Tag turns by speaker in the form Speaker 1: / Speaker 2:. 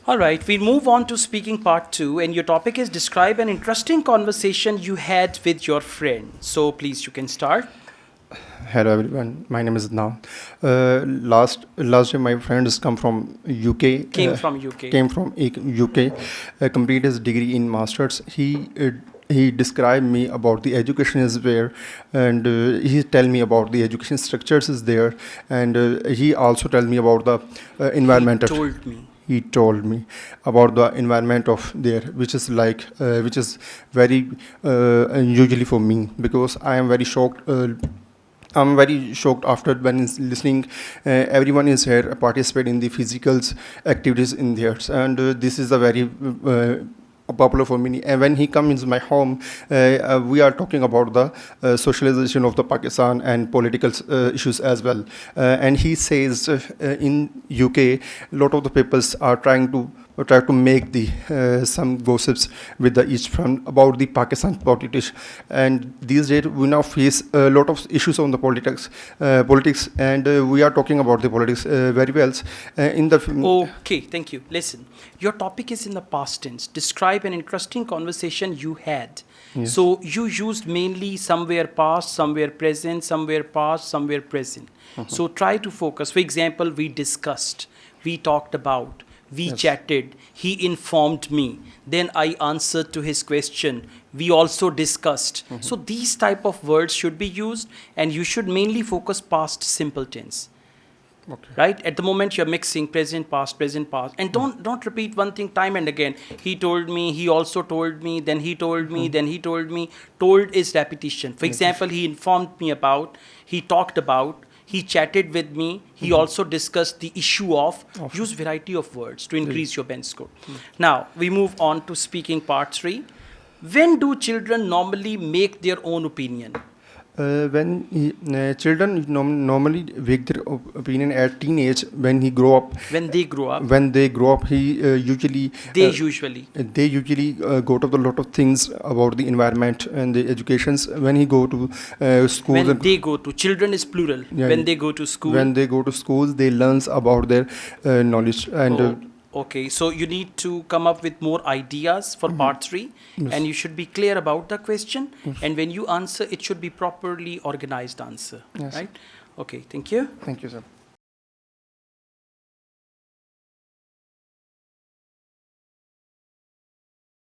Speaker 1: All right, we move on to speaking part 2, and your topic is describe an interesting conversation you had with your friend. So please, you can start.
Speaker 2: Hello everyone, my name is Now. Last year my friends come from UK.
Speaker 1: Came from UK.
Speaker 2: Came from UK. Completed his degree in masters. He described me about the education is there, and he tell me about the education structures is there, and he also tell me about the environment. He told me about the environment of there, which is which is very unusually for me, because I am very shocked. I'm very shocked after when listening. Everyone is here participate in the physical activities in there, and this is a very popular for me. And when he comes in my home, we are talking about the socialization of the Pakistan and political issues as well. And he says in UK, lot of the peoples are try to make the some gossips with the each front about the Pakistan politics. And these days we now face a lot of issues on the politics, and we are talking about the politics very well. In the
Speaker 1: Okay, thank you. Listen, your topic is in the past tense. Describe an interesting conversation you had.
Speaker 2: Yes.
Speaker 1: So you used mainly somewhere past, somewhere present, somewhere past, somewhere present. So try to focus. For example, we discussed, we talked about, we chatted, he informed me, then I answered to his question, we also discussed. So these type of words should be used, and you should mainly focus past simple tense.
Speaker 2: Okay.
Speaker 1: Right? At the moment you're mixing present, past, and don't repeat one thing time and again. He told me, he also told me, then he told me, then he told me. Told is repetition. For example, he informed me about, he talked about, he chatted with me, he also discussed the issue of. Use variety of words to increase your bench score. Now, we move on to speaking part 3. When do children normally make their own opinion?
Speaker 2: When children normally make their opinion at teenage, when he grow up.
Speaker 1: When they grow up.
Speaker 2: When they grow up, he usually.
Speaker 1: They usually
Speaker 2: go to a lot of things about the environment and the educations. When he go to schools.
Speaker 1: When they go to, children is plural.
Speaker 2: Yeah,
Speaker 1: when they go to school.
Speaker 2: When they go to schools, they learn about their knowledge and.
Speaker 1: Okay, so you need to come up with more ideas for part 3, and you should be clear about the question, and when you answer, it should be properly organized answer, right? Okay, thank you.
Speaker 2: Thank you, sir.